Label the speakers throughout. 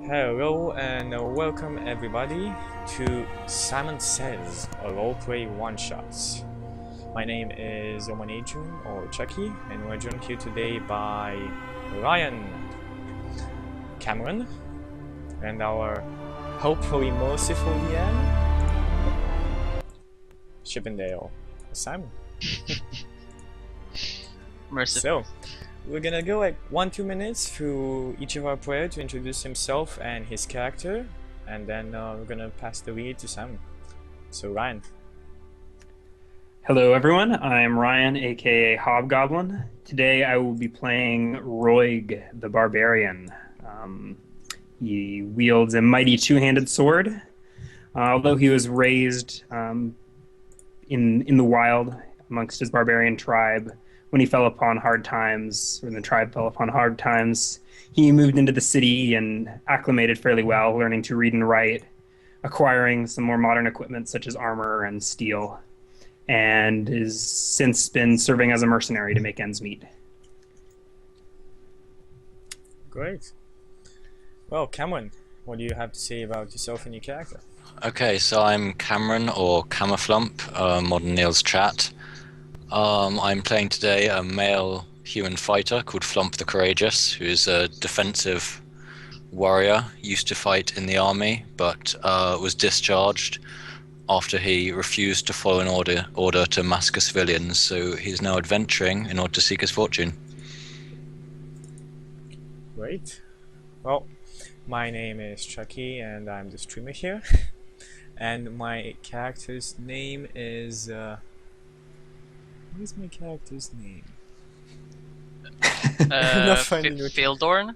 Speaker 1: Hello and welcome everybody to Simon Says, a roleplay one-shots. My name is Omanijun, or Chucky, and we're joined here today by Ryan, Cameron, and our hopefully merciful DM, Chippendale, Simon.
Speaker 2: Merciful.
Speaker 1: So, we're gonna go like 1-2 minutes through each of our players to introduce himself and his character, and then we're gonna pass the lead to Simon. So Ryan.
Speaker 3: Hello, everyone. I'm Ryan, aka Hobgoblin. Today I will be playing Roig the Barbarian. He wields a mighty two-handed sword. Although he was raised in the wild amongst his barbarian tribe, when he fell upon hard times, when the tribe fell upon hard times, he moved into the city and acclimated fairly well, learning to read and write, acquiring some more modern equipment such as armor and steel, and has since been serving as a mercenary to make ends meet.
Speaker 1: Great. Well, Cameron, what do you have to say about yourself and your character?
Speaker 2: Okay, so I'm Cameron, or Camaflump, modern Neil's chat. I'm playing today a male human fighter called Flump the Courageous, who is a defensive warrior, used to fight in the army, but was discharged after he refused to follow an order to massacre civilians, so he's now adventuring in order to seek his fortune.
Speaker 1: Great. Well, my name is Chucky and I'm the streamer here. And my character's name is... what is my character's name? Not finding it.
Speaker 2: Fildorn?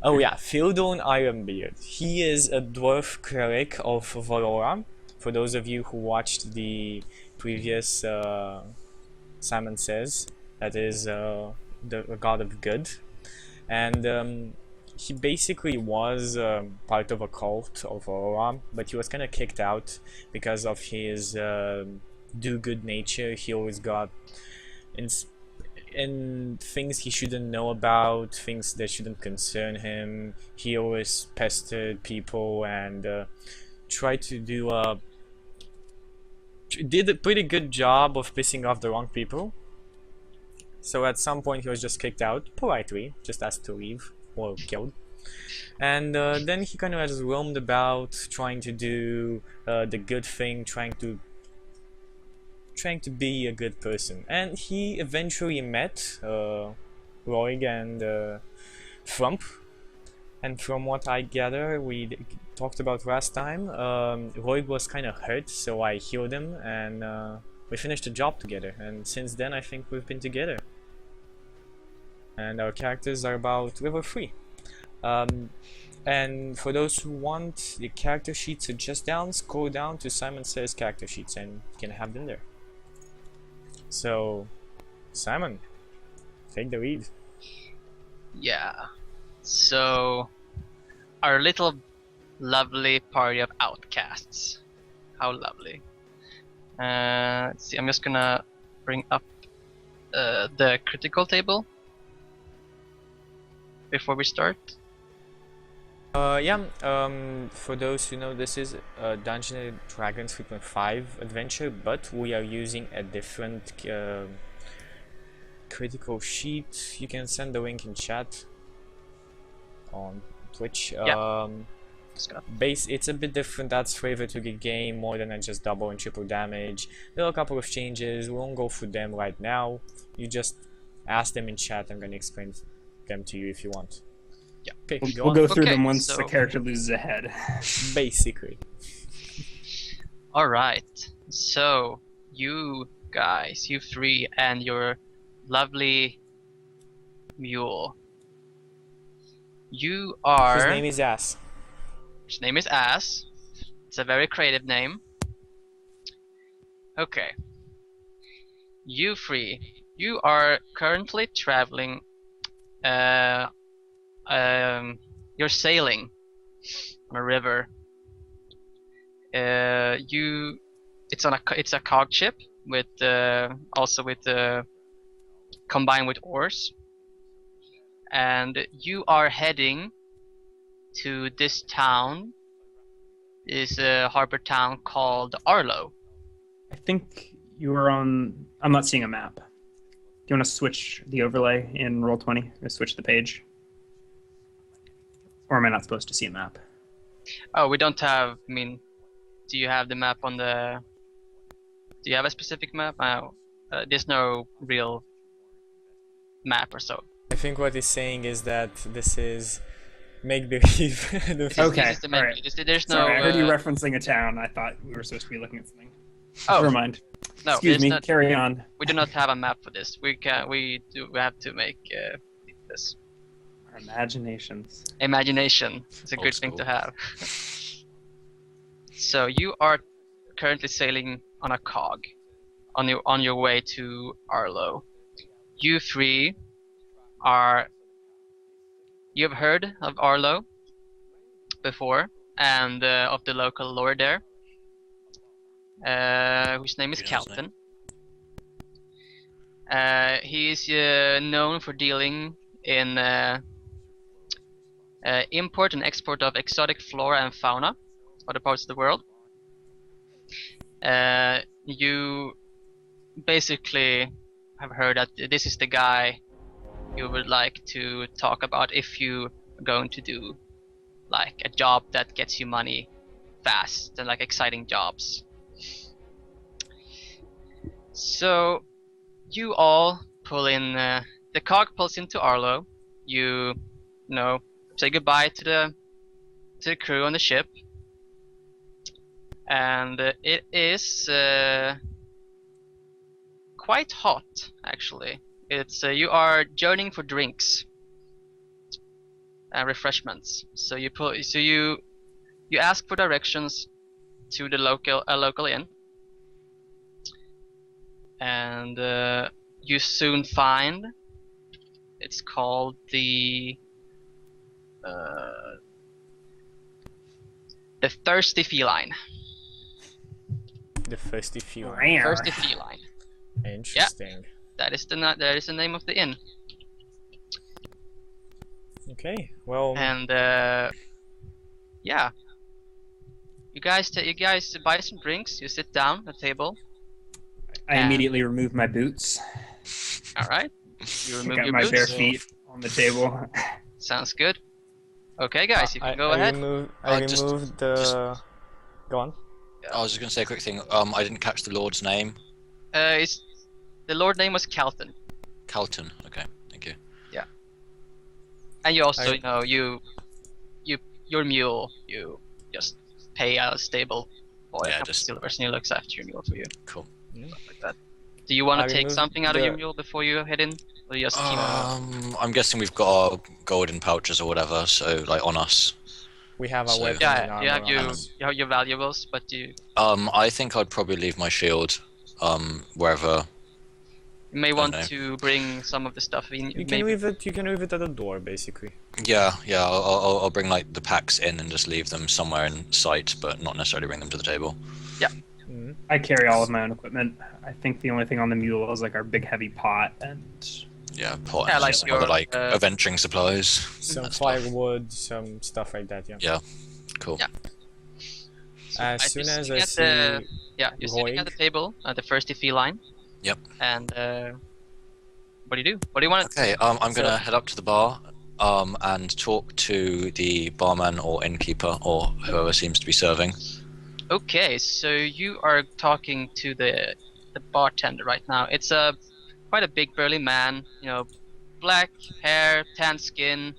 Speaker 1: Oh yeah, Fildon Ironbeard. He is a dwarf cleric of Valora. For those of you who watched the previous Simon Says, that is the god of good. And he basically was part of a cult of Aurora, but he was kind of kicked out because of his do-good nature. He always got in things he shouldn't know about, things that shouldn't concern him. He always pestered people and tried to did a pretty good job of pissing off the wrong people. So at some point he was just kicked out, politely, just asked to leave, or killed. And then he kind of just roamed about, trying to do the good thing, trying to be a good person. And he eventually met Roig and Flump. And from what I gather, we talked about last time, Roig was kind of hurt, so I healed him, and we finished the job together. And since then, I think we've been together. And our characters are about level 3. And for those who want, the character sheets are just down. Scroll down to Simon Says character sheets and you can have them there. So, Simon, take the lead.
Speaker 4: Yeah. So, our little lovely party of outcasts. How lovely. Let's see, I'm just gonna bring up the critical table before we start.
Speaker 1: For those who know, this is a Dungeons & Dragons 3.5 adventure, but we are using a different critical sheet. You can send the link in chat on Twitch. It's a bit different. That's flavor to the game, more than just double and triple damage. There are a couple of changes. We won't go through them right now. You just ask them in chat. I'm gonna explain them to you if you want.
Speaker 4: Yeah.
Speaker 1: Okay,
Speaker 3: We'll go through them once
Speaker 4: so
Speaker 3: the character loses a head.
Speaker 1: basically.
Speaker 4: Alright. So, you guys, you three, and your lovely mule. You are...
Speaker 1: His name is Ass.
Speaker 4: His name is Ass. It's a very creative name. Okay. You three. You are currently traveling. You're sailing on a river. It's a cog ship with also with combined with oars. And you are heading to this town is a harbor town called Arlo.
Speaker 3: I think you are on. I'm not seeing a map. Do you want to switch the overlay in Roll20 or switch the page? Or am I not supposed to see a map?
Speaker 4: Oh, we don't have. I mean, do you have the map on the? Do you have a specific map? There's no real map or so.
Speaker 1: I think what he's saying is that this is make believe.
Speaker 3: Okay,
Speaker 4: This is the main-
Speaker 3: alright.
Speaker 4: There's no.
Speaker 3: Sorry, I heard you referencing a town. I thought we were supposed to be looking at something.
Speaker 4: Oh,
Speaker 3: Never mind.
Speaker 4: no,
Speaker 3: Excuse
Speaker 4: there's
Speaker 3: me.
Speaker 4: not-
Speaker 3: Carry on.
Speaker 4: we do not have a map for this. We have to make this.
Speaker 3: Our imaginations.
Speaker 4: Imagination is a
Speaker 2: Old
Speaker 4: good thing to
Speaker 2: school.
Speaker 4: have. So you are currently sailing on a cog on your way to Arlo. You three are. You've heard of Arlo before and of the local lord there, whose name is
Speaker 2: Do you know his
Speaker 4: Calton. He is known for dealing in import and export of exotic flora and fauna, other parts of the world. You basically have heard that this is the guy you would like to talk about if you're going to do like a job that gets you money fast and like exciting jobs. So you all pull in, the cog pulls into Arlo. You know, say goodbye to the crew on the ship, and it is quite hot actually. It's you are journeying for drinks and refreshments. So you ask for directions to the local inn, and you soon find it's called the Thirsty Feline.
Speaker 1: The thirsty feeling.
Speaker 3: Rare.
Speaker 4: Thirsty Feline.
Speaker 1: Interesting.
Speaker 4: That is the name of the inn.
Speaker 1: Okay. Well,
Speaker 4: And yeah, you guys buy some drinks. You sit down at the table.
Speaker 3: I immediately remove my boots.
Speaker 4: All right. You remove
Speaker 3: Got
Speaker 4: your
Speaker 3: my
Speaker 4: boots.
Speaker 3: bare feet on the table.
Speaker 4: Sounds good. Okay, guys, you can go
Speaker 1: I
Speaker 4: ahead.
Speaker 1: I
Speaker 2: just-
Speaker 1: removed the. Go on.
Speaker 2: I was just gonna say a quick thing. I didn't catch the Lord's name.
Speaker 4: It's the lord name was Calton,
Speaker 2: Calton. Okay, thank you.
Speaker 4: and you also
Speaker 1: I-
Speaker 4: your mule. You just pay a stable boy,
Speaker 2: Yeah,
Speaker 4: a
Speaker 2: just-
Speaker 4: silver, and he looks after your mule for you.
Speaker 2: Cool.
Speaker 4: Like that. Do you want
Speaker 1: I
Speaker 4: to take
Speaker 1: removed
Speaker 4: something out of your
Speaker 1: the-
Speaker 4: mule before you head in, or you just keep?
Speaker 2: I'm guessing we've got our golden pouches or whatever, so like on us.
Speaker 1: We have our
Speaker 2: So-
Speaker 1: weapons
Speaker 4: Yeah,
Speaker 1: and
Speaker 4: you have
Speaker 1: armor on
Speaker 4: you
Speaker 1: us.
Speaker 4: you have your valuables, but you
Speaker 2: I think I'd probably leave my shield, wherever.
Speaker 4: may want
Speaker 2: know.
Speaker 4: to bring some of the stuff in.
Speaker 1: You can leave it. You can leave it at the door, basically.
Speaker 2: Yeah, I'll bring like the packs in and just leave them somewhere in sight, but not necessarily bring them to the table.
Speaker 1: Mhm.
Speaker 3: I carry all of my own equipment. I think the only thing on the mule is like our big heavy pot and
Speaker 2: Yeah, pot
Speaker 4: Yeah,
Speaker 2: and
Speaker 4: like
Speaker 2: some other
Speaker 4: your,
Speaker 2: like
Speaker 4: uh,
Speaker 2: adventuring supplies.
Speaker 1: Some
Speaker 2: that stuff.
Speaker 1: firewood, some stuff like that. Yeah.
Speaker 2: Yeah, cool.
Speaker 4: Yeah. So
Speaker 1: As
Speaker 4: you're
Speaker 1: soon as
Speaker 4: sitting
Speaker 1: I
Speaker 4: at
Speaker 1: see.
Speaker 4: yeah, you're sitting at the table at the Thirsty Feline.
Speaker 2: Yep.
Speaker 4: And what do you do? What do you want to?
Speaker 2: Okay, I'm
Speaker 1: So-
Speaker 2: gonna head up to the bar, and talk to the barman or innkeeper or whoever seems to be serving.
Speaker 4: Okay, so you are talking to the bartender right now. It's quite a big burly man, you know, black hair, tan skin,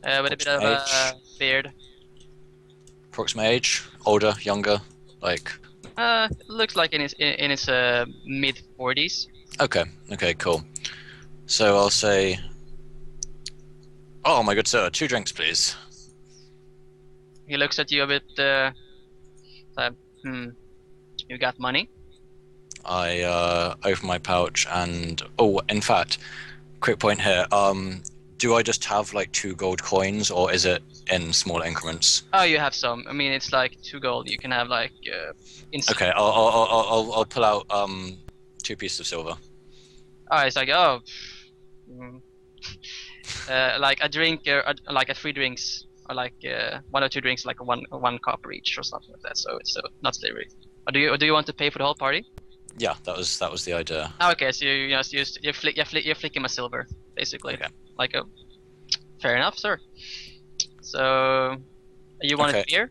Speaker 4: with a bit of a
Speaker 2: Age?
Speaker 4: beard.
Speaker 2: Approximate age, older, younger, like.
Speaker 4: Looks like in his mid 40s.
Speaker 2: Okay, cool. So I'll say, oh my good sir, 2 drinks please.
Speaker 4: He looks at you a bit. Like, you got money?
Speaker 2: I open my pouch and in fact, quick point here. Do I just have like 2 gold coins, or is it in smaller increments?
Speaker 4: Oh, you have some. I mean, it's like 2 gold. You can have like
Speaker 2: Okay, I'll pull out 2 pieces of silver.
Speaker 4: Oh, it's like mm, like a drink, like a 3 drinks or like 1 or 2 drinks, like one copper each or something like that. So it's not slavery. Or do you want to pay for the whole party?
Speaker 2: Yeah, that was the idea.
Speaker 4: Oh, okay, so you're flicking my silver, basically.
Speaker 2: Okay.
Speaker 4: Like a fair enough, sir. So you wanted
Speaker 2: Okay.
Speaker 4: beer?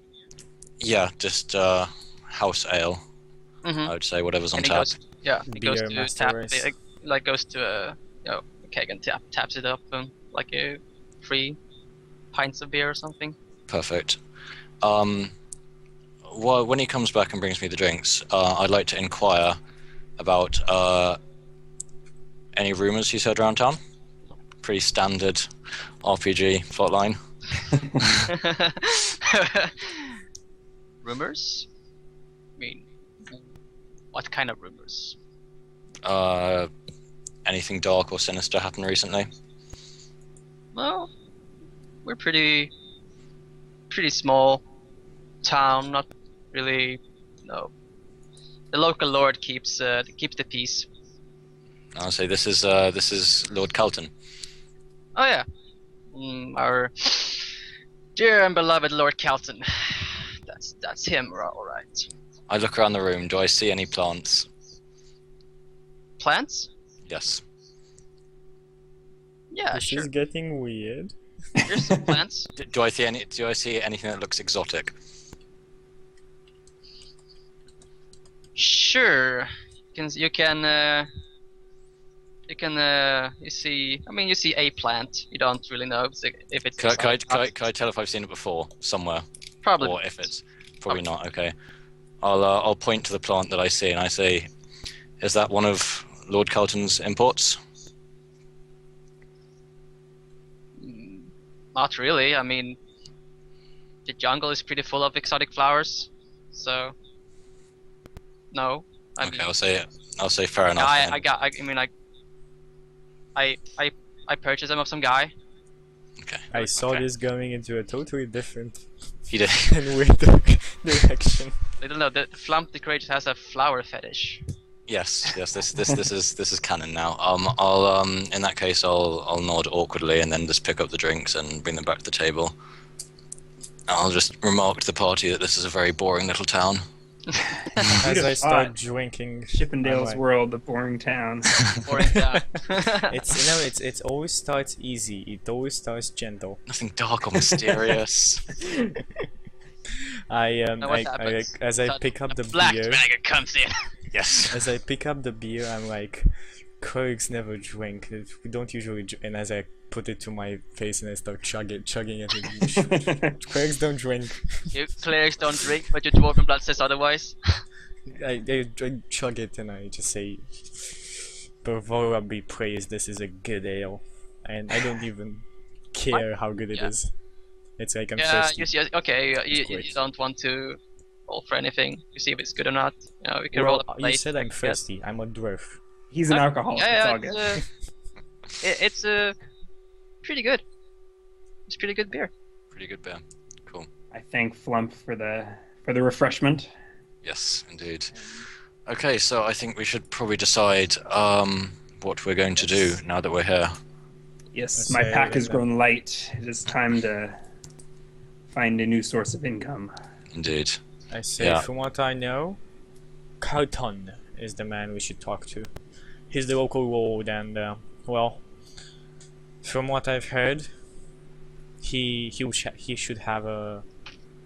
Speaker 2: Yeah, just house ale.
Speaker 4: Mm-hmm.
Speaker 2: I would say whatever's on
Speaker 4: And it
Speaker 2: tap.
Speaker 4: goes, yeah, it goes
Speaker 1: Beer
Speaker 4: to
Speaker 1: master
Speaker 4: tap.
Speaker 1: race.
Speaker 4: Like goes to a keg and taps it up like a 3 pints of beer or something.
Speaker 2: Perfect. Well, when he comes back and brings me the drinks, I'd like to inquire about any rumors he's heard around town. Pretty standard RPG plotline.
Speaker 4: Rumors? I mean, what kind of rumors?
Speaker 2: Anything dark or sinister happened recently?
Speaker 4: Well, we're pretty small town. Not really. No. The local lord keeps the peace.
Speaker 2: I'll say this is Lord Calton.
Speaker 4: Oh yeah, our dear and beloved Lord Calton. That's him, all right.
Speaker 2: I look around the room. Do I see any plants?
Speaker 4: Plants?
Speaker 2: Yes.
Speaker 4: Yeah,
Speaker 1: This
Speaker 4: sure.
Speaker 1: is getting weird.
Speaker 4: There's some plants.
Speaker 2: Do I see anything that looks exotic?
Speaker 4: Sure. You see. I mean, you see a plant. You don't really know if it's.
Speaker 2: Can I
Speaker 4: exotic.
Speaker 2: tell if I've seen it before somewhere,
Speaker 4: Probably.
Speaker 2: or if it's probably not? Okay. I'll point to the plant that I see and I say, "Is that one of Lord Calton's imports?"
Speaker 4: Not really. I mean, the jungle is pretty full of exotic flowers, so no. I
Speaker 2: Okay,
Speaker 4: mean,
Speaker 2: I'll say fair enough.
Speaker 4: I purchased them of some guy.
Speaker 2: Okay.
Speaker 1: I saw
Speaker 4: Okay.
Speaker 1: this going into a totally different
Speaker 2: He did.
Speaker 1: and weird direction.
Speaker 4: Little know the Flump the Courageous has a flower fetish.
Speaker 2: Yes. This is canon now. I'll in that case I'll nod awkwardly and then just pick up the drinks and bring them back to the table. I'll just remark to the party that this is a very boring little town.
Speaker 1: As I
Speaker 3: Beautiful
Speaker 1: start
Speaker 3: spot.
Speaker 1: drinking,
Speaker 3: Chippendale's
Speaker 1: I'm like-
Speaker 3: World, the boring town.
Speaker 4: Boring town.
Speaker 1: It always starts easy. It always starts gentle.
Speaker 2: Nothing dark or mysterious.
Speaker 4: Now what happens?
Speaker 1: As I
Speaker 4: So
Speaker 1: pick up
Speaker 4: a
Speaker 1: the
Speaker 4: black
Speaker 1: beer,
Speaker 4: dragon comes in.
Speaker 2: Yes.
Speaker 1: as I pick up the beer, I'm like, clerics never drink. We don't usually. And as I put it to my face and I start chugging it. Clerics don't drink.
Speaker 4: You clerics don't drink, but your dwarven blood says otherwise.
Speaker 1: I chug it and I just say, Bavora be praised, this is a good ale. And I don't even care how good it
Speaker 4: Yeah.
Speaker 1: is. It's like I'm
Speaker 4: Yeah,
Speaker 1: thirsty.
Speaker 4: you see, okay, you
Speaker 1: Great.
Speaker 4: don't want to roll for anything. You see if it's good or not. You know, we can roll
Speaker 1: Well,
Speaker 4: a
Speaker 1: you
Speaker 4: plate.
Speaker 1: said I'm
Speaker 4: I guess.
Speaker 1: thirsty. I'm a dwarf.
Speaker 3: He's an alcoholic.
Speaker 4: Yeah,
Speaker 3: it's all
Speaker 4: yeah,
Speaker 3: good.
Speaker 4: it's pretty good. It's pretty good beer.
Speaker 2: Pretty good beer. Cool.
Speaker 3: I thank Flump for the refreshment.
Speaker 2: Yes, indeed. Okay, so I think we should probably decide what we're going to do now that we're here.
Speaker 3: Yes,
Speaker 1: Let's
Speaker 3: my
Speaker 1: say
Speaker 3: pack has
Speaker 1: that-
Speaker 3: grown light. It is time to find a new source of income.
Speaker 2: Indeed.
Speaker 1: I say,
Speaker 2: Yeah.
Speaker 1: from what I know, Carton is the man we should talk to. He's the local lord, and well, from what I've heard, he should have a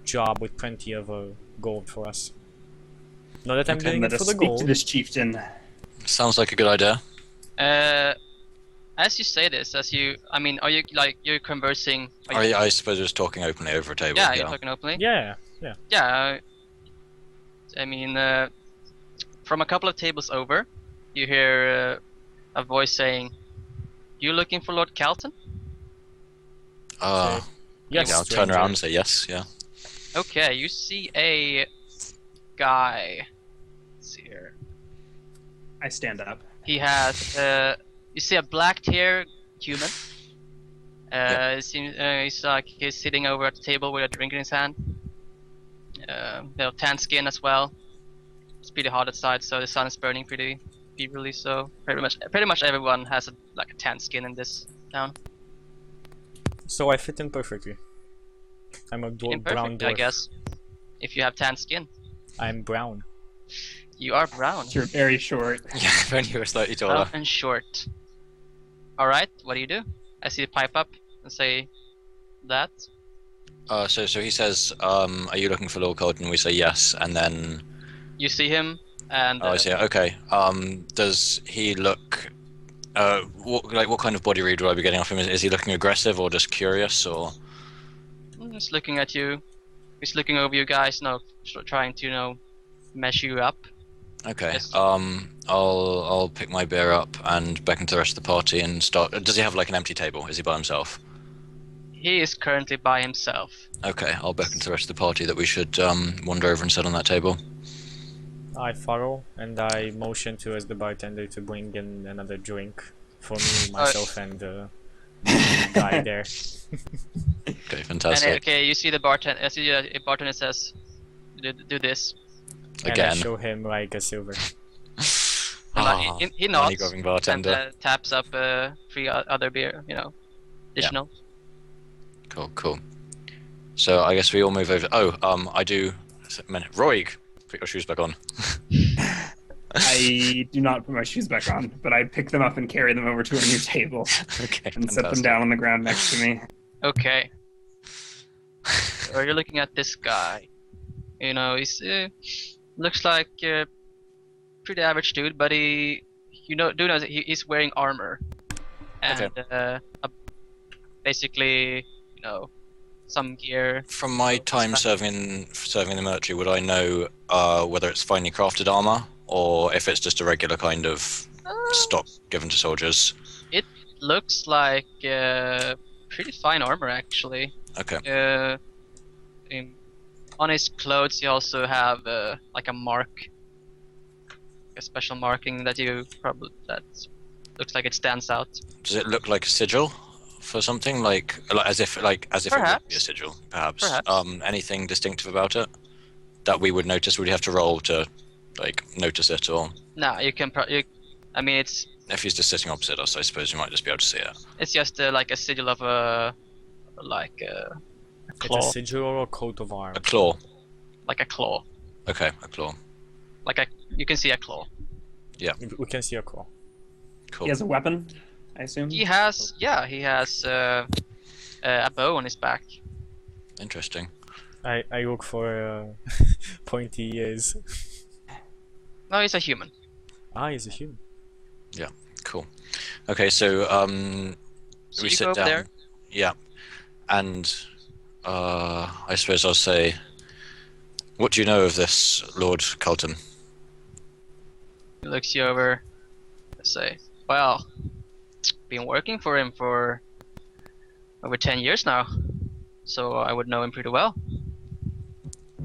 Speaker 1: job with plenty of gold for us. Not that I'm
Speaker 2: Okay,
Speaker 1: doing
Speaker 3: Let
Speaker 1: it
Speaker 3: us
Speaker 1: for the
Speaker 3: speak
Speaker 1: gold.
Speaker 3: to this chieftain.
Speaker 2: Sounds like a good idea.
Speaker 4: As you say this, I mean, are you like you're conversing?
Speaker 2: I suppose we're just talking openly over a table.
Speaker 4: Yeah, you're talking openly.
Speaker 1: Yeah.
Speaker 4: Yeah, I mean, from a couple of tables over, you hear a voice saying, "You looking for Lord Calton?"
Speaker 2: Uh,
Speaker 1: Yes.
Speaker 2: yeah, I'll turn
Speaker 1: stranger.
Speaker 2: around and say yes, yeah.
Speaker 4: Okay, you see a guy. Let's see here.
Speaker 3: I stand up.
Speaker 4: He has you see a black-haired human.
Speaker 2: Yeah.
Speaker 4: It seems he's sitting over at the table with a drink in his hand. Tan skin as well. It's pretty hot outside, so the sun is burning pretty feverishly. So pretty much everyone has a tan skin in this town.
Speaker 1: So I fit in perfectly. I'm a brown
Speaker 4: Imperfect,
Speaker 1: dwarf.
Speaker 4: I guess. If you have tan skin.
Speaker 1: I'm brown.
Speaker 4: You are brown.
Speaker 3: You're very short.
Speaker 2: Yeah, if only you were slightly taller.
Speaker 4: Brown and short. Alright, what do? I see the pipe up and say that.
Speaker 2: So he says, are you looking for Lord Colton? We say yes, and then...
Speaker 4: You see him and
Speaker 2: Oh, I see. Okay. Does he look... what kind of body read would I be getting off him? Is he looking aggressive or just curious, or...?
Speaker 4: he's looking at you. He's looking over you guys, trying to, measure you up.
Speaker 2: Okay.
Speaker 4: Yes.
Speaker 2: I'll pick my beer up and beckon to the rest of the party and start... Does he have, like, an empty table? Is he by himself?
Speaker 4: He is currently by himself.
Speaker 2: Okay, I'll beckon to the rest of the party that we should wander over and sit on that table.
Speaker 1: I follow and I motion to as the bartender to bring in another drink for me, myself, and the guy there.
Speaker 2: Okay,
Speaker 4: And
Speaker 2: fantastic.
Speaker 4: okay, you see the bartender. I see a bartender says, "Do this."
Speaker 1: And I
Speaker 2: Again.
Speaker 1: show him like a silver.
Speaker 2: Ah,
Speaker 4: He nods
Speaker 2: money-grubbing bartender.
Speaker 4: and taps up 3 other beer. Additional.
Speaker 2: Cool. So I guess we all move over. Oh, I do... Roig, put your shoes back on.
Speaker 3: I do not put my shoes back on, but I pick them up and carry them over to a new table
Speaker 2: Okay,
Speaker 3: and set them down on the ground next to me.
Speaker 4: Okay. So you're looking at this guy. He's looks like a pretty average dude, but do know that he's wearing armor and basically, some gear.
Speaker 2: From my time serving in the military, would I know whether it's finely crafted armor or if it's just a regular kind of stock given to soldiers?
Speaker 4: It looks like pretty fine armor, actually.
Speaker 2: Okay.
Speaker 4: On his clothes, you also have like a mark, a special marking that looks like it stands out.
Speaker 2: Does it look like a sigil for something as if it would be a
Speaker 4: Perhaps.
Speaker 2: sigil? Perhaps.
Speaker 4: Perhaps.
Speaker 2: Anything distinctive about it that we would notice? Would you have to roll to notice it, or
Speaker 4: No, you can. It's
Speaker 2: if he's just sitting opposite us, I suppose you might just be able to see it.
Speaker 4: it's just like a sigil of a claw,
Speaker 1: It's a sigil or a coat of arms.
Speaker 2: A claw.
Speaker 4: like a claw,
Speaker 2: Okay, a claw.
Speaker 4: you can see a claw.
Speaker 1: We can see a claw.
Speaker 2: Cool.
Speaker 3: He has a weapon, I assume.
Speaker 4: He has a bow on his back.
Speaker 2: Interesting.
Speaker 1: I look for pointy ears.
Speaker 4: No, he's a human.
Speaker 1: Ah, he's a human.
Speaker 2: Cool. Okay, so
Speaker 4: So
Speaker 2: we
Speaker 4: you
Speaker 2: sit
Speaker 4: go over
Speaker 2: down.
Speaker 4: there.
Speaker 2: Yeah, and I suppose I'll say, what do you know of this Lord Colton?
Speaker 4: He looks you over. Say, well, been working for him for over 10 years now, so I would know him pretty well.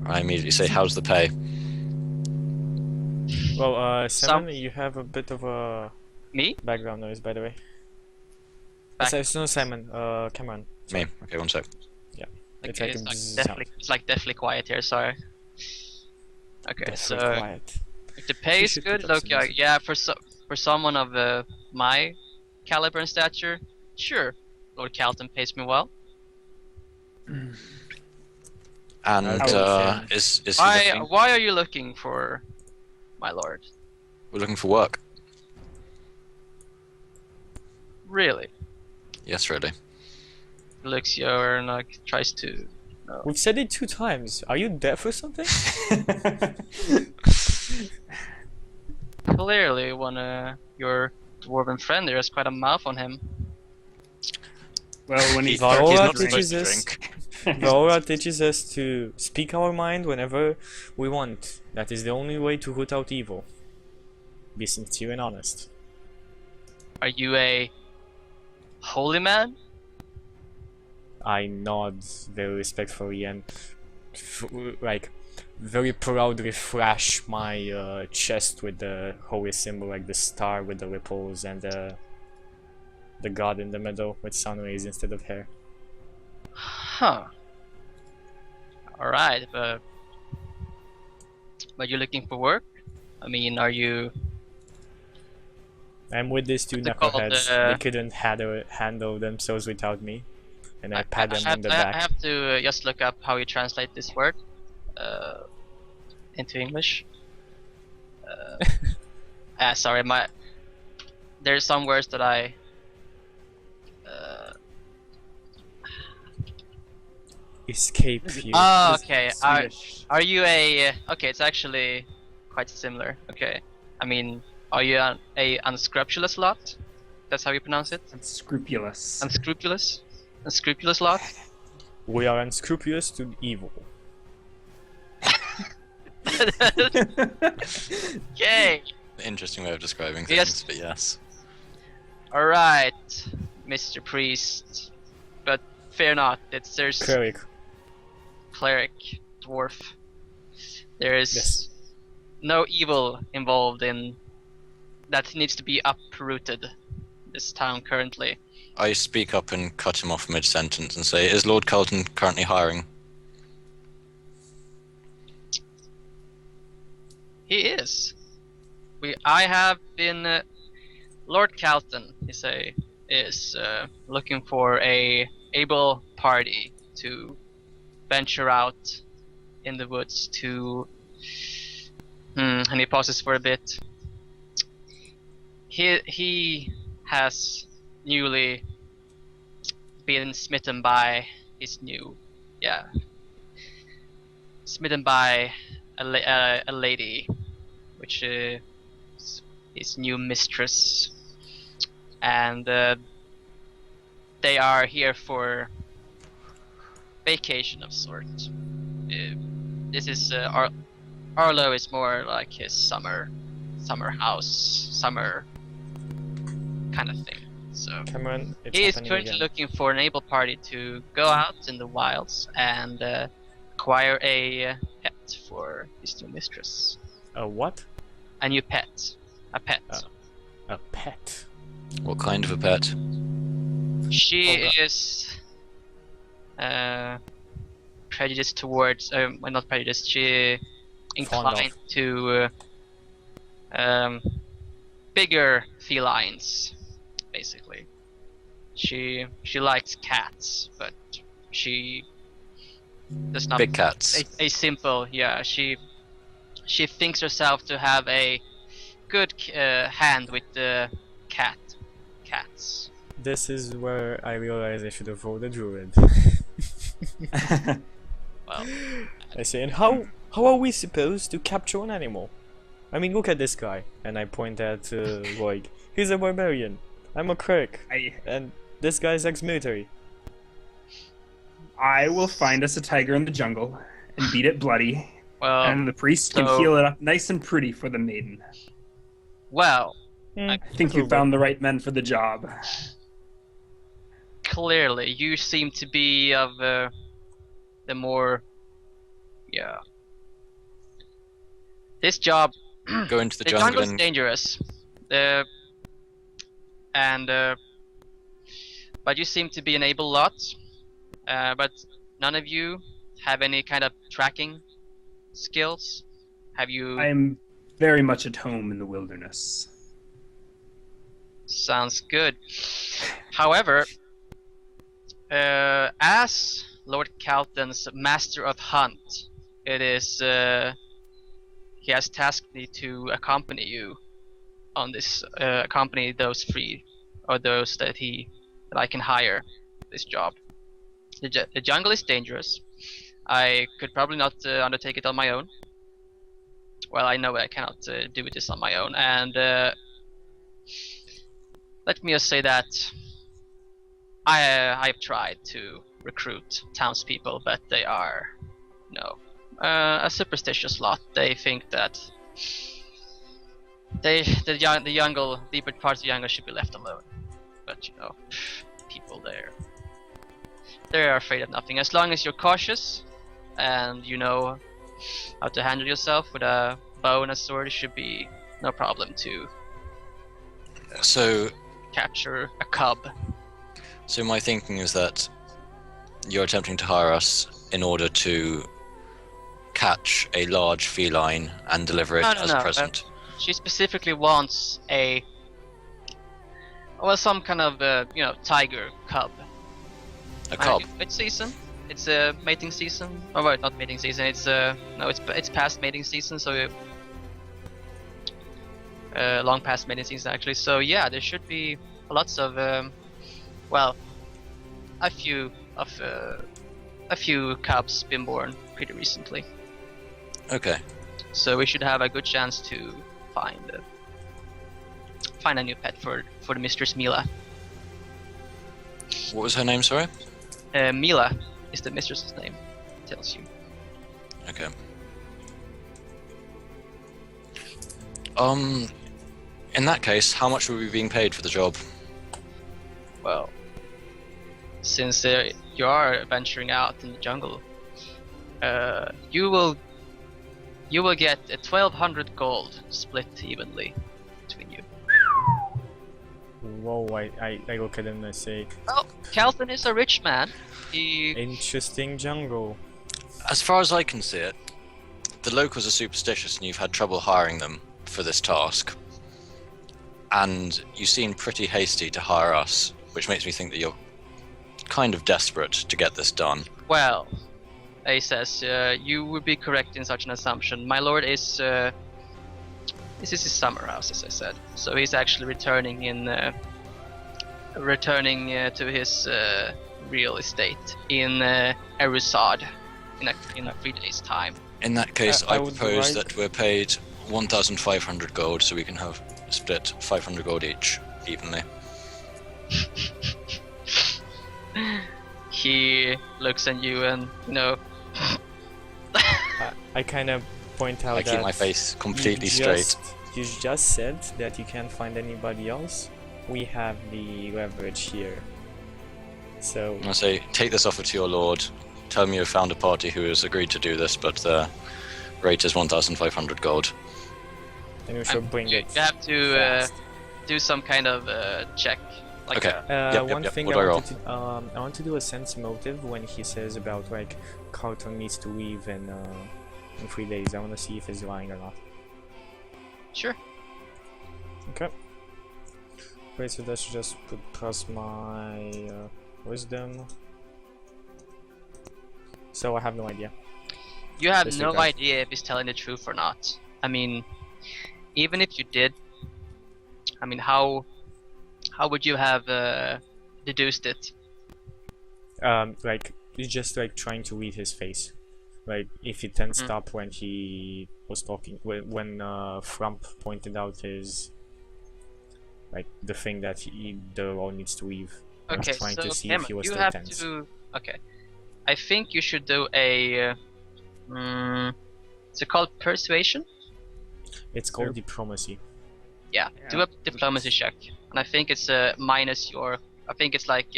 Speaker 2: I immediately say, how's the pay?
Speaker 1: Well, Simon, you have a bit of a
Speaker 4: Me?
Speaker 1: background noise, by the way.
Speaker 4: Back-
Speaker 1: It's no Simon, Cameron.
Speaker 2: Me. Okay, one sec.
Speaker 1: It's
Speaker 4: Okay,
Speaker 1: like a
Speaker 4: it's
Speaker 1: bzzz
Speaker 4: deathly quiet here. Sorry. Okay,
Speaker 1: Deathly
Speaker 4: so
Speaker 1: quiet.
Speaker 4: if the pay
Speaker 1: You
Speaker 4: is
Speaker 1: should
Speaker 4: good,
Speaker 1: put up
Speaker 4: look,
Speaker 1: some music.
Speaker 4: yeah, for someone of my caliber and stature, sure, Lord Calton pays me well.
Speaker 2: And
Speaker 1: Okay.
Speaker 2: is he looking?
Speaker 4: Why are you looking for my lord?
Speaker 2: We're looking for work.
Speaker 4: Really?
Speaker 2: Yes, really.
Speaker 4: He looks you over and tries to.
Speaker 1: We've said it 2 times. Are you deaf or something?
Speaker 4: Clearly, your dwarven friend there has quite a mouth on him.
Speaker 3: Well, when he
Speaker 1: Valora
Speaker 2: He's not
Speaker 1: teaches
Speaker 2: supposed to
Speaker 1: us-
Speaker 2: drink.
Speaker 1: Laura teaches us to speak our mind whenever we want. That is the only way to root out evil. Be sincere and honest.
Speaker 4: Are you a holy man?
Speaker 1: I nod very respectfully and very proudly flash my chest with the holy symbol, like the star with the ripples and the god in the middle with sun rays instead of hair.
Speaker 4: Huh. Alright, but you're looking for work? I mean, are you...
Speaker 1: I'm with these 2
Speaker 4: What's it called,
Speaker 1: knuckleheads. They couldn't handle themselves without me. and I pat him on the
Speaker 4: I
Speaker 1: back.
Speaker 4: have to just look up how you translate this word into English. Sorry, there's some words that I.
Speaker 1: Escape fear.
Speaker 4: Oh, okay.
Speaker 3: Swedish.
Speaker 4: Are you a? Okay, it's actually quite similar. Okay, I mean, are you a unscrupulous lot? That's how you pronounce it.
Speaker 3: Unscrupulous.
Speaker 4: Unscrupulous. Unscrupulous lot.
Speaker 1: We are unscrupulous to evil.
Speaker 4: Okay.
Speaker 2: Interesting way of describing things,
Speaker 4: Yes.
Speaker 2: but yes.
Speaker 4: All right, Mr. Priest. But fear not. There's
Speaker 1: Cleric.
Speaker 4: cleric, dwarf. There's
Speaker 1: Yes.
Speaker 4: no evil involved in that needs to be uprooted. This town currently.
Speaker 2: I speak up and cut him off mid-sentence and say, is Lord Carlton currently hiring?
Speaker 4: He is. I have been. Lord Calton is looking for a able party to venture out in the woods to. And he pauses for a bit. He has newly been smitten by smitten by a lady, which is his new mistress, and they are here for vacation of sort. This is Arlo is more like his summer house, summer kind of thing. So
Speaker 1: Cameron, it's
Speaker 4: he is
Speaker 1: happening
Speaker 4: currently
Speaker 1: again.
Speaker 4: looking for an able party to go out in the wilds and acquire a pet for his new mistress.
Speaker 1: A what?
Speaker 4: A new pet. A pet.
Speaker 1: Oh. A pet.
Speaker 2: What kind of a pet?
Speaker 4: She
Speaker 1: Okay.
Speaker 4: is prejudiced towards, well, not prejudiced, she inclined to bigger felines, basically. She likes cats, but she does not.
Speaker 2: Big cats.
Speaker 4: A simple, yeah. She thinks herself to have a good hand with the cats.
Speaker 1: This is where I realize I should have rolled a druid.
Speaker 4: Well,
Speaker 1: I say, and how are we supposed to capture an animal? I mean, look at this guy, and I point at Roig. He's a barbarian. I'm a cleric, and this guy's ex-military.
Speaker 3: I will find us a tiger in the jungle and beat it bloody,
Speaker 4: well,
Speaker 3: and the priest can
Speaker 4: so-
Speaker 3: heal it up nice and pretty for the maiden.
Speaker 4: well.
Speaker 3: I think you found the right men for the job.
Speaker 4: Clearly, you seem to be of the more, yeah. This job,
Speaker 2: Go into the
Speaker 4: the
Speaker 2: jungle
Speaker 4: jungle's
Speaker 2: and
Speaker 4: dangerous, but you seem to be an able lot. But none of you have any kind of tracking skills. Have you?
Speaker 3: I am very much at home in the wilderness.
Speaker 4: Sounds good. However, as Lord Calton's master of hunt, it is he has tasked me to accompany you on this. Accompany those three, or those that I can hire this job. The jungle is dangerous. I could probably not undertake it on my own. Well, I know I cannot do this on my own, and let me just say that I've tried to recruit townspeople, but they are, a superstitious lot. They think that the deeper parts of the jungle should be left alone. But people they're afraid of nothing. As long as you're cautious and you know how to handle yourself with a bow and a sword, it should be no problem to
Speaker 2: so
Speaker 4: capture a cub.
Speaker 2: So my thinking is that you're attempting to hire us in order to catch a large feline and deliver it
Speaker 4: No,
Speaker 2: as a
Speaker 4: no.
Speaker 2: present.
Speaker 4: She specifically wants some kind of tiger cub.
Speaker 2: A cub.
Speaker 4: It's season. It's a mating season. Oh, right, not mating season. It's no, it's past mating season. So long past mating season actually. So yeah, there should be lots of well, a few cubs been born pretty recently.
Speaker 2: Okay.
Speaker 4: So we should have a good chance to find a new pet for the Mistress Mila.
Speaker 2: What was her name, sorry?
Speaker 4: Mila is the mistress's name. Tells you.
Speaker 2: Okay. In that case, how much were we being paid for the job?
Speaker 4: Well, since you are venturing out in the jungle, you will get 1,200 gold split evenly between you.
Speaker 1: Whoa, I look at him and I say,
Speaker 4: Well, Calvin is a rich man. He
Speaker 1: interesting jungle.
Speaker 2: As far as I can see it, the locals are superstitious and you've had trouble hiring them for this task. And you seem pretty hasty to hire us, which makes me think that you're kind of desperate to get this done.
Speaker 4: Well, he says, you would be correct in such an assumption. My lord is this is his summer house, as I said. So he's actually returning to his real estate in Erusad in 3 days' time.
Speaker 2: In that case,
Speaker 1: I
Speaker 2: I
Speaker 1: would
Speaker 2: propose
Speaker 1: like-
Speaker 2: that we're paid 1,500 gold so we can have split 500 gold each, evenly.
Speaker 4: He looks at you and,
Speaker 1: I kind of point out
Speaker 2: I keep
Speaker 1: that
Speaker 2: my face completely straight.
Speaker 1: You just said that you can't find anybody else. We have the leverage here. So
Speaker 2: I say, take this offer to your lord. Tell me you've found a party who has agreed to do this, but the rate is 1,500 gold.
Speaker 1: then we should bring
Speaker 4: you
Speaker 1: it.
Speaker 4: have to
Speaker 1: fast.
Speaker 4: do some kind of check. Like
Speaker 2: Okay.
Speaker 1: One
Speaker 2: Yep.
Speaker 1: thing
Speaker 2: What
Speaker 1: I
Speaker 2: do I roll?
Speaker 1: wanted to, I want to do a sense motive when he says about like Carlton needs to leave in 3 days. I want to see if he's lying or not.
Speaker 4: Sure.
Speaker 1: Okay. Wait, so that should just put plus my wisdom. So I have no idea.
Speaker 4: You have no
Speaker 1: Disregard.
Speaker 4: idea if he's telling the truth or not. I mean, even if you did, I mean, how would you have deduced it?
Speaker 1: Like he's just like trying to read his face. Like if he tensed
Speaker 4: Mhm.
Speaker 1: up when he was talking, when Frump pointed out his like the thing that the law needs to leave. I was
Speaker 4: Okay,
Speaker 1: trying
Speaker 4: so
Speaker 1: to see
Speaker 4: Cameron,
Speaker 1: if he was
Speaker 4: you
Speaker 1: still
Speaker 4: have
Speaker 1: tense.
Speaker 4: to. Okay, I think you should do a. Is it called persuasion?
Speaker 1: It's called diplomacy.
Speaker 4: Yeah, do a diplomacy check, and I think it's minus your. I think it's like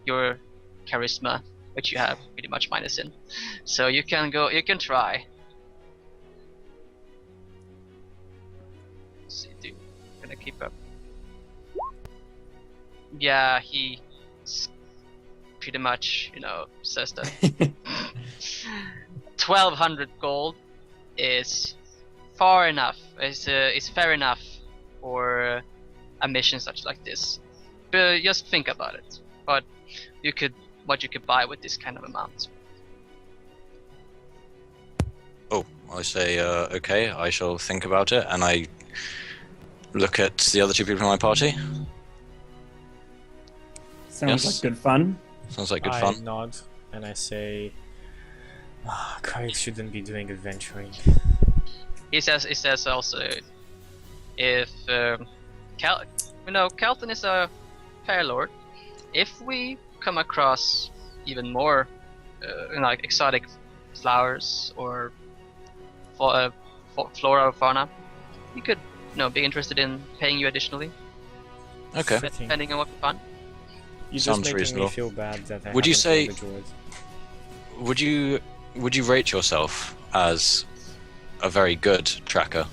Speaker 4: your charisma, which you have pretty much minus in. So you can go. You can try. Let's see, dude, gonna keep up. Yeah, he pretty much, says that 1,200 gold is far enough. Is fair enough for a mission such like this. But just think about it. What you could buy with this kind of amount.
Speaker 2: Oh, I say, okay, I shall think about it, and I look at the other two people in my party.
Speaker 3: Sounds
Speaker 2: Yes.
Speaker 3: like good fun.
Speaker 2: Sounds like good
Speaker 1: I
Speaker 2: fun.
Speaker 1: nod and I say, Craig shouldn't be doing adventuring.
Speaker 4: He says also, if Calton is a fair lord. If we come across even more like exotic flowers or flora or fauna, we could be interested in paying you additionally,
Speaker 2: Okay.
Speaker 4: depending on what we find.
Speaker 1: You're
Speaker 2: Sounds
Speaker 1: just making
Speaker 2: reasonable.
Speaker 1: me feel bad that I
Speaker 2: Would you
Speaker 1: haven't
Speaker 2: say-
Speaker 1: told the druid.
Speaker 2: Would you rate yourself as a very good tracker?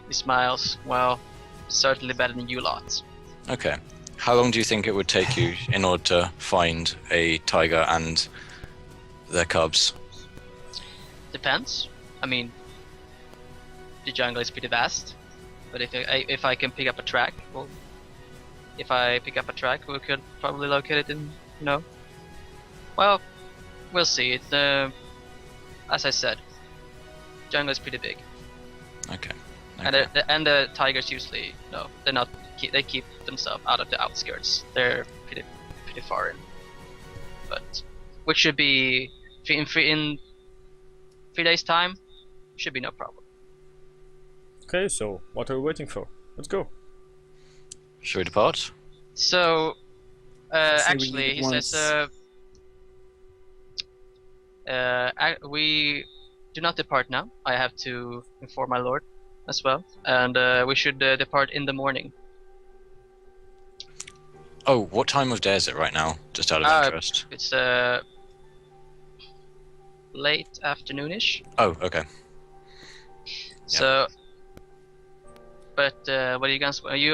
Speaker 4: He smiles. Well, certainly better than you lot.
Speaker 2: Okay. How long do you think it would take you in order to find a tiger and their cubs?
Speaker 4: Depends. I mean, the jungle is pretty vast, but if I can pick up a track, well, if I pick up a track, we could probably locate it in, well, we'll see. It's as I said, jungle is pretty big,
Speaker 2: Okay.
Speaker 4: and the tigers usually, they're not. They keep themselves out of the outskirts. They're pretty far in, but which should be in 3 days' time, should be no problem.
Speaker 1: Okay, so what are we waiting for? Let's go.
Speaker 2: Should we depart?
Speaker 4: So,
Speaker 3: Say we
Speaker 4: actually,
Speaker 3: leave
Speaker 4: he
Speaker 3: once.
Speaker 4: says, we do not depart now. I have to inform my lord as well, and we should depart in the morning.
Speaker 2: Oh, what time of day is it right now? Just out of interest.
Speaker 4: It's late afternoonish.
Speaker 2: Oh, okay.
Speaker 4: So, but what are you guys? You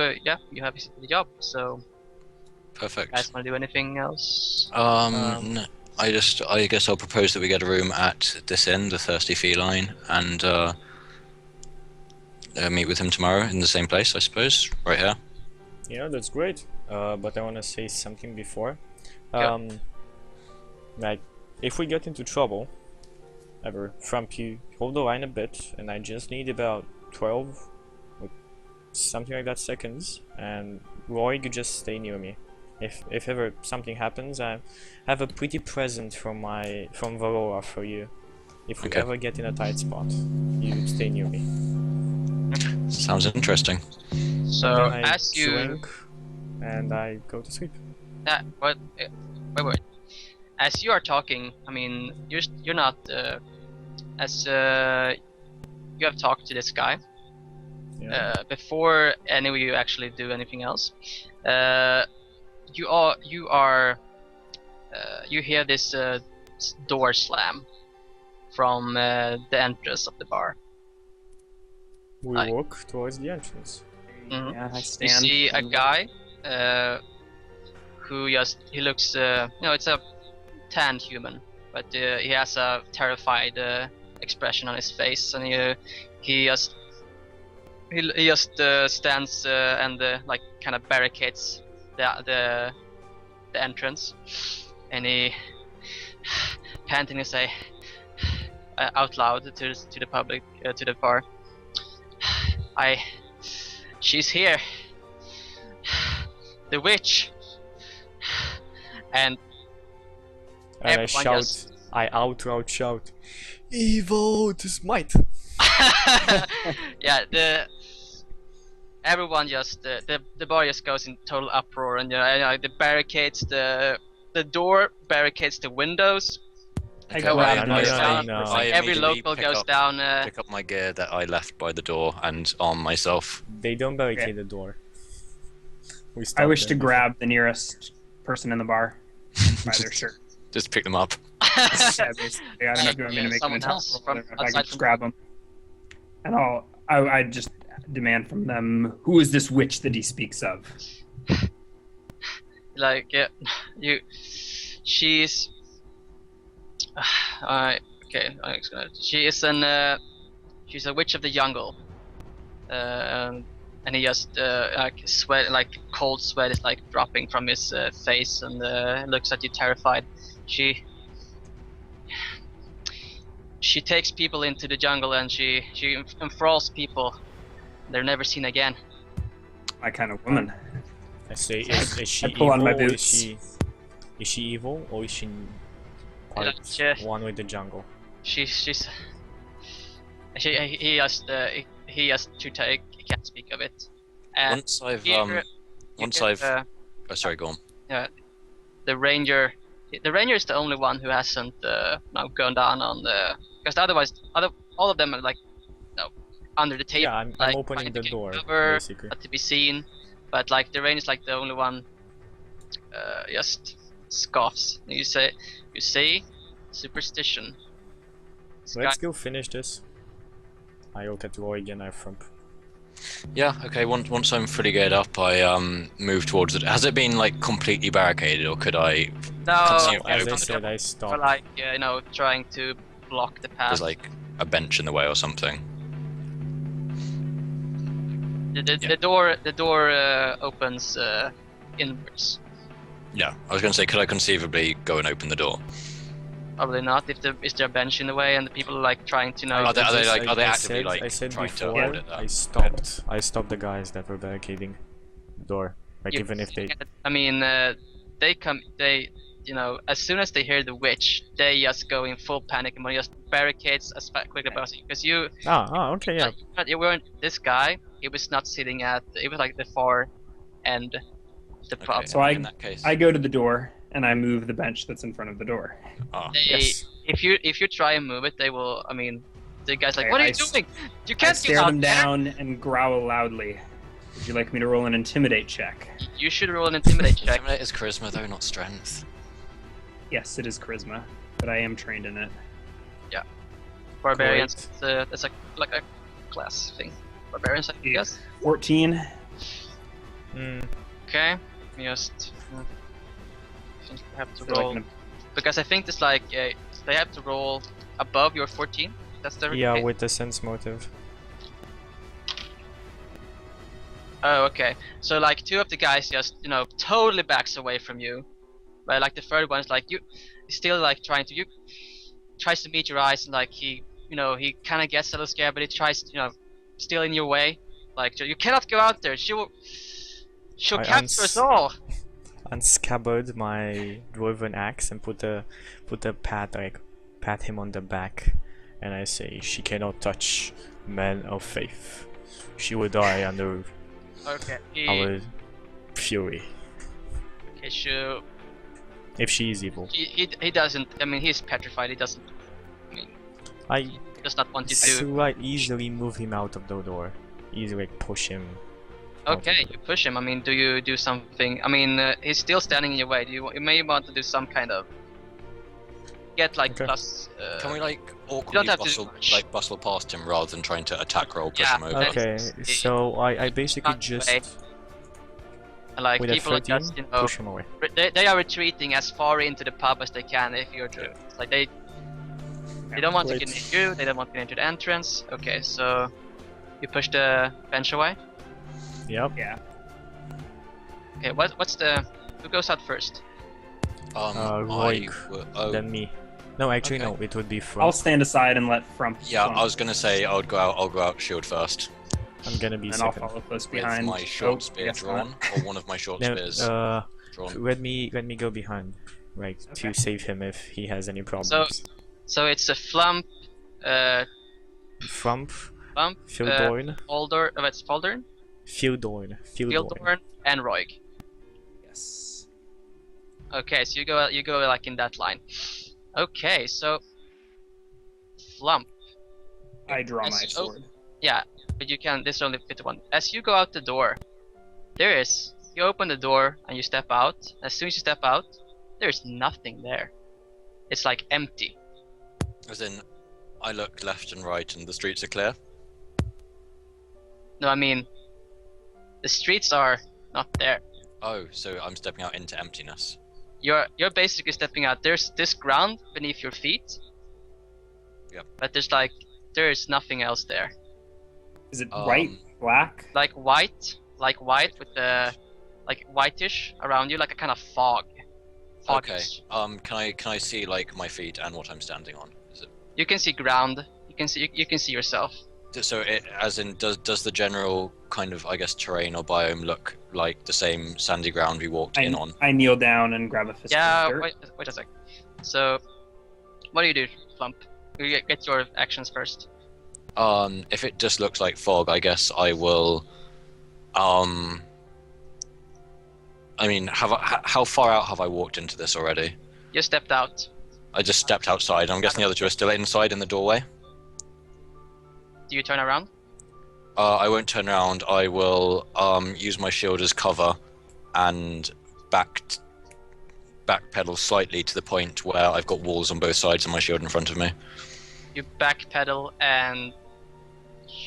Speaker 4: have the job. So,
Speaker 2: Perfect.
Speaker 4: guys want to do anything else?
Speaker 2: No, I guess I'll propose that we get a room at this inn, the Thirsty Feline, and meet with him tomorrow in the same place, I suppose, right here.
Speaker 1: Yeah, that's great. But I want to say something before.
Speaker 4: Yeah.
Speaker 1: Like, if we get into trouble, ever, Frump, you hold the line a bit, and I just need about 12, or something like that, seconds, and Roy, you just stay near me. If ever something happens, I have a pretty present from Valora for you. If we
Speaker 2: Okay.
Speaker 1: ever get in a tight spot, you stay near me.
Speaker 2: Sounds interesting.
Speaker 4: So,
Speaker 1: Then I
Speaker 4: as you,
Speaker 1: drink, and I go to sleep.
Speaker 4: wait. As you are talking, I mean, you're not as you have talked to this guy
Speaker 1: Yeah.
Speaker 4: before any of you actually do anything else. You hear this door slam from the entrance of the bar.
Speaker 1: We
Speaker 4: I-
Speaker 1: walk towards the entrance.
Speaker 4: Mhm.
Speaker 3: Yeah, I
Speaker 4: You
Speaker 3: stand.
Speaker 4: see a guy who he looks it's a tanned human, but he has a terrified expression on his face, and he just stands and like kind of barricades the entrance, and he panting to say out loud to the public, to the bar, she's here, the witch. And
Speaker 1: And I
Speaker 4: everyone
Speaker 1: shout,
Speaker 4: just-
Speaker 1: I out loud shout, evil to smite.
Speaker 4: yeah, everyone just the bar just goes in total uproar, and the barricades, the door barricades the windows.
Speaker 3: I
Speaker 4: go
Speaker 3: grab
Speaker 4: out,
Speaker 3: the
Speaker 4: goes
Speaker 3: nearest
Speaker 4: down,
Speaker 1: no.
Speaker 2: I
Speaker 4: every
Speaker 2: immediately
Speaker 4: local
Speaker 2: pick
Speaker 4: goes
Speaker 2: up-
Speaker 4: down.
Speaker 2: Pick up my gear that I left by the door and arm myself.
Speaker 1: They don't barricade
Speaker 3: Okay.
Speaker 1: the door. We
Speaker 3: I
Speaker 1: stop
Speaker 3: wish to
Speaker 1: them.
Speaker 3: grab the nearest person in the bar by their shirt.
Speaker 2: Just pick them up.
Speaker 3: Yeah, basically. I don't know if you want me to make them
Speaker 4: Someone
Speaker 3: attack
Speaker 4: else
Speaker 3: roll,
Speaker 4: from
Speaker 3: or if I
Speaker 4: outside
Speaker 3: can just
Speaker 4: from-
Speaker 3: grab them. And I just demand from them, who is this witch that he speaks of?
Speaker 4: Like she's okay. She's a witch of the jungle, and he just like sweat, like cold sweat is like dropping from his face, and looks at you terrified. She takes people into the jungle, and she enthralls people. They're never seen again.
Speaker 3: My kind of woman.
Speaker 1: I say, is she
Speaker 3: I pull
Speaker 1: evil,
Speaker 3: on my
Speaker 1: or
Speaker 3: boots.
Speaker 1: is she evil, or is she part
Speaker 4: Yeah.
Speaker 1: one with the jungle?
Speaker 4: He just to take. He can't speak of it. And
Speaker 2: Once I've
Speaker 4: here,
Speaker 2: once
Speaker 4: you
Speaker 2: I've
Speaker 4: get,
Speaker 2: oh, sorry, go on.
Speaker 4: the ranger. The ranger is the only one who hasn't now gone down on the, because otherwise all of them are like under the table.
Speaker 1: Yeah, I'm
Speaker 4: like,
Speaker 1: opening
Speaker 4: trying to
Speaker 1: the
Speaker 4: get
Speaker 1: door,
Speaker 4: cover,
Speaker 1: basically.
Speaker 4: not to be seen, but like the ranger is like the only one just scoffs. And you say superstition. This
Speaker 1: Let's
Speaker 4: guy-
Speaker 1: go finish this. I look at Roy again, I frump.
Speaker 2: Yeah, okay, once I'm fully geared up, I move towards it. Has it been like completely barricaded, or could I
Speaker 4: no,
Speaker 2: continue
Speaker 1: As I
Speaker 2: open the
Speaker 1: said,
Speaker 2: door?
Speaker 1: I
Speaker 4: for
Speaker 1: stopped.
Speaker 4: like trying to block the path.
Speaker 2: There's like a bench in the way or something?
Speaker 4: The door opens inwards.
Speaker 2: Yeah, I was going to say, could I conceivably go and open the door?
Speaker 4: Probably not. Is there a bench in the way and the people are like trying to know?
Speaker 2: Are they
Speaker 1: I
Speaker 2: actively
Speaker 1: said, I said
Speaker 2: trying to
Speaker 1: before,
Speaker 2: hold it there?
Speaker 1: I stopped the guys that were barricading the door. Like,
Speaker 4: You
Speaker 1: even if they...
Speaker 4: I mean, you know, as soon as they hear the witch, they just go in full panic and just barricades as quickly as possible. Because you,
Speaker 1: okay, yeah.
Speaker 4: you weren't this guy. He was not sitting at. It was like the far end, of the pub.
Speaker 2: Okay,
Speaker 3: So
Speaker 2: in that case,
Speaker 3: I go to the door and I move the bench that's in front of the door.
Speaker 2: oh,
Speaker 1: Yes.
Speaker 4: If you try and move it, they will. I mean, the guy's like,
Speaker 3: Okay,
Speaker 4: "What are
Speaker 3: I
Speaker 4: you
Speaker 3: s-
Speaker 4: doing? You
Speaker 3: I
Speaker 4: can't get
Speaker 3: stare
Speaker 4: out
Speaker 3: them
Speaker 4: there."
Speaker 3: down and growl loudly. Would you like me to roll an intimidate check?
Speaker 4: You should roll an intimidate check.
Speaker 2: Intimidate is charisma though, not strength.
Speaker 3: Yes, it is charisma, but I am trained in it.
Speaker 4: Barbarians. It's like a class thing. Barbarians, I
Speaker 3: Yeah.
Speaker 4: guess.
Speaker 3: 14.
Speaker 1: Mm,
Speaker 4: Okay. Just. I think you have to
Speaker 3: So like
Speaker 4: roll
Speaker 3: an-
Speaker 4: because I think it's like they have to roll above your 14. That's the
Speaker 1: yeah,
Speaker 4: case?
Speaker 1: with the sense motive.
Speaker 4: Oh, okay. So like two of the guys just totally backs away from you, but like the third one is like he's still like trying to tries to meet your eyes and like he kind of gets a little scared, but he tries still in your way. Like you cannot go out there. She'll
Speaker 1: I
Speaker 4: capture us all.
Speaker 1: Unscabbard my dwarven axe and put a pat him on the back, and I say, she cannot touch men of faith. She will die under
Speaker 4: Okay.
Speaker 1: our fury
Speaker 4: Okay. Sure.
Speaker 1: if she is evil.
Speaker 4: He doesn't. I mean, he's petrified. He doesn't. I mean,
Speaker 1: I
Speaker 4: he does not want you to.
Speaker 1: so I easily move him out of the door. Easily push him. out of
Speaker 4: Okay,
Speaker 1: the-
Speaker 4: you push him. I mean, do you do something? I mean, he's still standing in your way. You may want to do some kind of get like
Speaker 1: Okay.
Speaker 4: plus.
Speaker 2: Can we like awkwardly
Speaker 4: have to do
Speaker 2: bustle past him rather than trying to attack roll, push
Speaker 4: Yeah.
Speaker 2: him over?
Speaker 1: Okay, so I basically
Speaker 4: Not
Speaker 1: just
Speaker 4: way. Like
Speaker 1: with a
Speaker 4: people are
Speaker 1: 13
Speaker 4: just
Speaker 1: push him away.
Speaker 4: they are retreating as far into the pub as they can if you're druid. Like they don't want to
Speaker 1: Great.
Speaker 4: get near you. They don't want to get into the entrance. Okay, so you push the bench away.
Speaker 1: Yep.
Speaker 3: Yeah.
Speaker 4: Okay, what's who goes out first?
Speaker 1: Roig,
Speaker 2: Oh,
Speaker 1: Then me. No, actually
Speaker 2: Okay.
Speaker 1: no. It would be
Speaker 3: I'll
Speaker 1: from.
Speaker 3: stand aside and let Frump.
Speaker 2: yeah,
Speaker 3: Frump,
Speaker 2: I was gonna say I'll go out shield first
Speaker 1: I'm gonna be
Speaker 3: and I'll
Speaker 1: second.
Speaker 3: follow close
Speaker 2: with
Speaker 3: behind.
Speaker 2: my short
Speaker 3: Oh,
Speaker 2: spear
Speaker 3: guess
Speaker 2: drawn,
Speaker 3: not.
Speaker 2: or one of my short
Speaker 1: No,
Speaker 2: spears drawn.
Speaker 1: let me go behind, right,
Speaker 3: Okay.
Speaker 1: to save him if he has any problems.
Speaker 4: So it's a flump,
Speaker 1: Frump,
Speaker 4: flump,
Speaker 1: Fildorn,
Speaker 4: it's Faldorn,
Speaker 1: Fildorn,
Speaker 4: Fieldorn, and Roig.
Speaker 3: Yes.
Speaker 4: Okay, so you go like in that line. Okay, so flump.
Speaker 3: I draw my
Speaker 4: Yes, oh.
Speaker 3: sword.
Speaker 4: Yeah, but you can. This only fit one. As you go out the door, you open the door and you step out. As soon as you step out, there's nothing there. It's like empty.
Speaker 2: As in, I look left and right and the streets are clear.
Speaker 4: No, I mean, the streets are not there.
Speaker 2: Oh, so I'm stepping out into emptiness.
Speaker 4: You're basically stepping out. There's this ground beneath your feet.
Speaker 2: Yep.
Speaker 4: But there's nothing else there.
Speaker 3: Is it white, black?
Speaker 4: Like white with the like whitish around you, like a kind of fog.
Speaker 2: Okay.
Speaker 4: Foggish.
Speaker 2: Can I see like my feet and what I'm standing on? Is it
Speaker 4: You can see ground. You can see yourself.
Speaker 2: so? It as in does the general kind of I guess terrain or biome look like the same sandy ground we walked in on?
Speaker 3: I kneel down and grab a fist
Speaker 4: Yeah.
Speaker 3: of dirt.
Speaker 4: Wait a sec. So, what do you do, Flump? You get your actions first.
Speaker 2: If it just looks like fog, I guess I will. I mean, how far out have I walked into this already?
Speaker 4: You stepped out.
Speaker 2: I just stepped outside. I'm guessing the other two are still inside in the doorway.
Speaker 4: Do you turn around?
Speaker 2: I won't turn around. I will use my shield as cover and backpedal slightly to the point where I've got walls on both sides and my shield in front of me.
Speaker 4: You backpedal and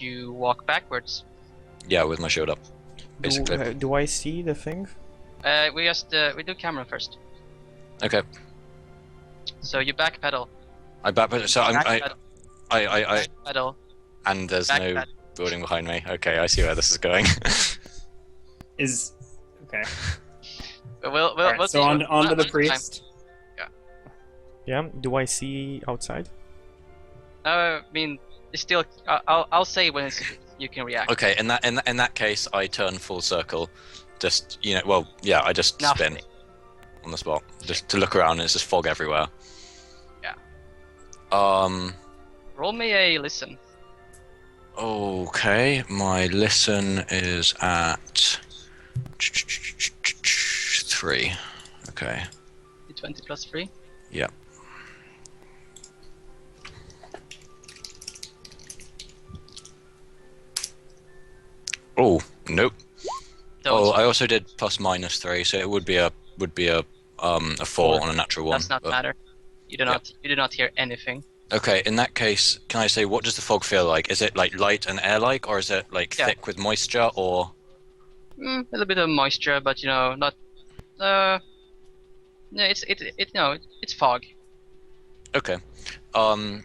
Speaker 4: you walk backwards.
Speaker 2: Yeah, with my shield up, basically.
Speaker 1: Do I see the thing?
Speaker 4: We do camera first.
Speaker 2: Okay.
Speaker 4: So you backpedal.
Speaker 2: I backpedal. So I
Speaker 4: Backpedal.
Speaker 2: and there's no
Speaker 4: Backpedal.
Speaker 2: building behind me. Okay, I see where this is going.
Speaker 3: Is okay.
Speaker 4: We'll
Speaker 3: Alright,
Speaker 4: we'll
Speaker 3: so
Speaker 4: see
Speaker 3: on
Speaker 4: what-
Speaker 3: to the
Speaker 4: what time.
Speaker 3: priest.
Speaker 1: Yeah. Do I see outside?
Speaker 4: I mean, it's still. I'll say when it's, you can react.
Speaker 2: Okay, in that case, I turn full circle. Just I just
Speaker 4: Nothing.
Speaker 2: spin on the spot, just to look around. And it's just fog everywhere.
Speaker 4: Yeah.
Speaker 2: Roll
Speaker 4: me a listen.
Speaker 2: Okay, my listen is at 3. Okay.
Speaker 4: D20 plus 3.
Speaker 2: Yep. Oh, nope.
Speaker 4: Don't.
Speaker 2: I also did plus minus 3, so it would be a 4 on a natural one.
Speaker 4: Does not
Speaker 2: but-
Speaker 4: matter. You do not hear anything.
Speaker 2: Okay, in that case, can I say what does the fog feel like? Is it like light and air-like, or is it like
Speaker 4: Yeah.
Speaker 2: thick with moisture, or?
Speaker 4: A little bit of moisture, but not. No, it's fog.
Speaker 2: Okay.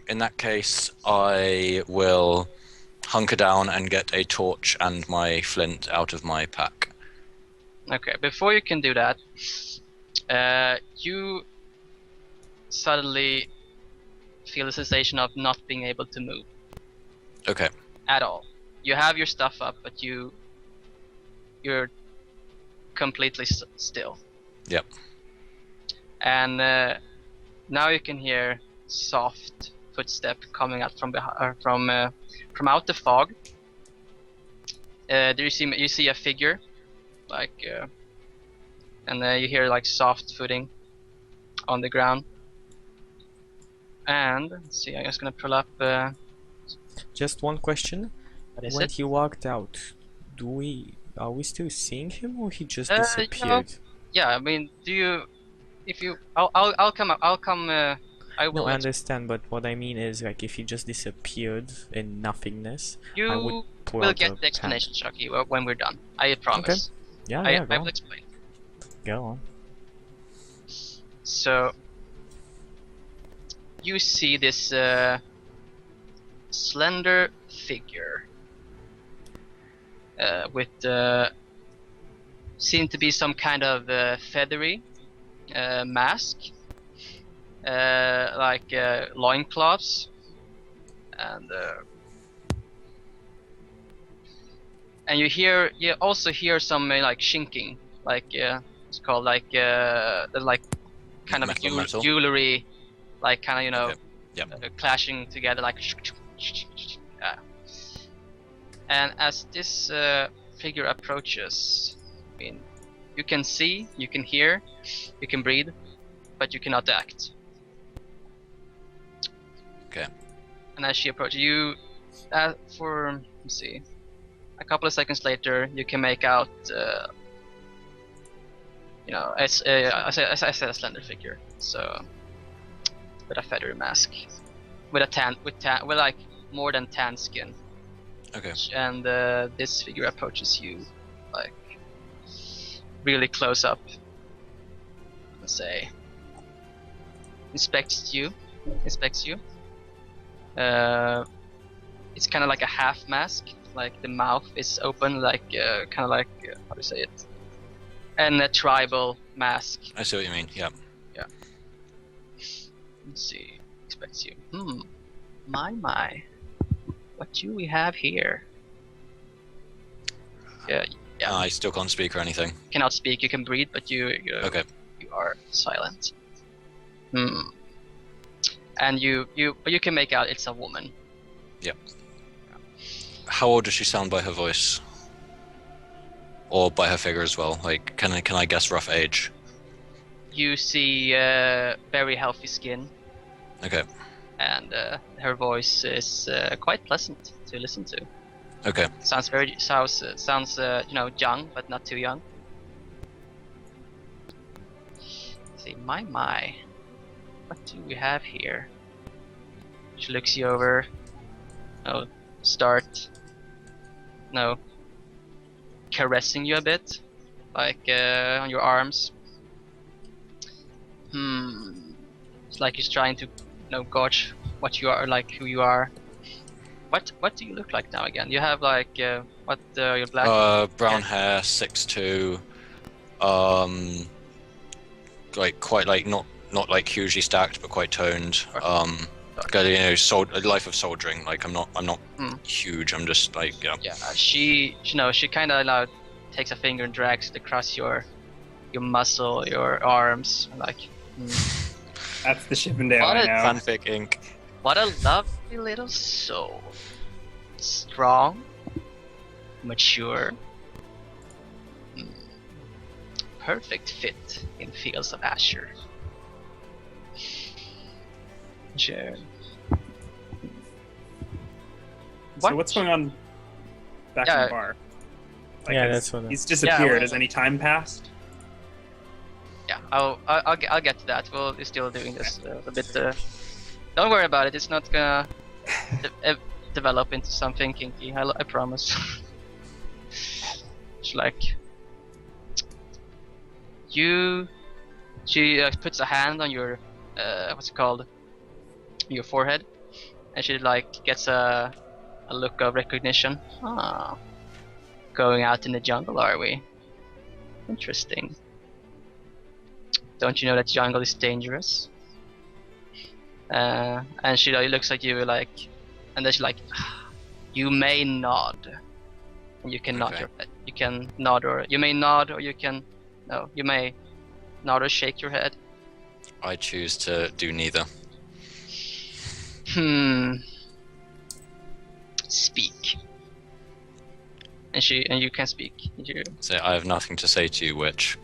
Speaker 2: In that case, I will hunker down and get a torch and my flint out of my pack.
Speaker 4: Okay, before you can do that, you suddenly feel the sensation of not being able to move
Speaker 2: Okay.
Speaker 4: at all. You have your stuff up, but you're completely still.
Speaker 2: Yep.
Speaker 4: And now you can hear soft footstep coming out from out the fog. There you see a figure, and you hear like soft footing on the ground. And let's see, I'm just gonna pull up.
Speaker 1: Just one question.
Speaker 4: What is
Speaker 1: When
Speaker 4: it?
Speaker 1: he walked out, are we still seeing him, or he just
Speaker 4: You know,
Speaker 1: disappeared?
Speaker 4: Yeah, I mean, I'll come. I will.
Speaker 1: No, I understand, but what I mean is, like, if he just disappeared in nothingness, I would
Speaker 4: You
Speaker 1: pull
Speaker 4: will
Speaker 1: out
Speaker 4: get
Speaker 1: a
Speaker 4: the explanation, Chucky, when we're done. I promise.
Speaker 1: Yeah,
Speaker 4: I
Speaker 1: yeah, go
Speaker 4: will
Speaker 1: on.
Speaker 4: explain.
Speaker 1: Go on.
Speaker 4: So you see this slender figure with seem to be some kind of feathery mask, like loincloths, and you also hear some like shinking, like it's called like kind of
Speaker 2: Metal.
Speaker 4: jewelry, like kind of
Speaker 2: Okay. Yep.
Speaker 4: clashing together, like yeah. And as this figure approaches, I mean, you can see, you can hear, you can breathe, but you cannot act.
Speaker 2: Okay.
Speaker 4: And as she approaches you, let's see, a couple of seconds later, you can make out, it's I said a slender figure, so with a feathery mask, with like more than tan skin.
Speaker 2: Okay.
Speaker 4: And this figure approaches you, like really close up. Let's say, inspects you. It's kind of like a half mask, like the mouth is open, like kind of like how do you say it? And a tribal mask.
Speaker 2: I see what you mean. Yep.
Speaker 4: Let's see. Expects you. My. What do we have here? Yeah.
Speaker 2: I still can't speak or anything.
Speaker 4: Cannot speak. You can breathe, but you
Speaker 2: Okay.
Speaker 4: you are silent. And but you can make out it's a woman.
Speaker 2: How old does she sound by her voice? Or by her figure as well? Like, can I guess rough age?
Speaker 4: You see very healthy skin,
Speaker 2: Okay.
Speaker 4: and her voice is quite pleasant to listen to.
Speaker 2: Okay.
Speaker 4: Sounds young, but not too young. Let's see, my. What do we have here? She looks you over. Caressing you a bit, like on your arms. It's like he's trying to, gauge what you are, like who you are. What do you look like now again? You have like your black.
Speaker 2: Brown hair, 6'2", like quite like not like hugely stacked, but quite toned.
Speaker 4: Okay.
Speaker 2: Got, you know, a life of soldiering. Like I'm not huge. I'm just like yeah.
Speaker 4: Yeah, she kind of like takes a finger and drags it across your muscle, your arms, like.
Speaker 3: That's the Chippendale
Speaker 4: What
Speaker 3: I
Speaker 4: a
Speaker 3: know.
Speaker 2: Fanfic Inc.
Speaker 4: What a lovely little soul. Strong, mature, perfect fit in Fields of Asher. Sure.
Speaker 3: So what's going on back in
Speaker 4: Yeah.
Speaker 3: the bar?
Speaker 1: Yeah,
Speaker 3: has-
Speaker 1: that's what.
Speaker 3: He's disappeared.
Speaker 4: well-
Speaker 3: Has any time passed?
Speaker 4: Yeah, I'll get to that. We're still doing this a bit. Don't worry about it. It's not gonna develop into something kinky. I promise. It's like you. She puts a hand on your what's it called? Your forehead, and she like gets a look of recognition. Ah, going out in the jungle, are we? Interesting. Don't you know that jungle is dangerous? And she looks at you like, and then she's like, you may nod. And you can nod
Speaker 2: Okay.
Speaker 4: your head. You can nod, or you may nod, or you can, no, you may nod or shake your head.
Speaker 2: I choose to do neither.
Speaker 4: Speak. And you can speak. You,
Speaker 2: So I have nothing to say to you, witch.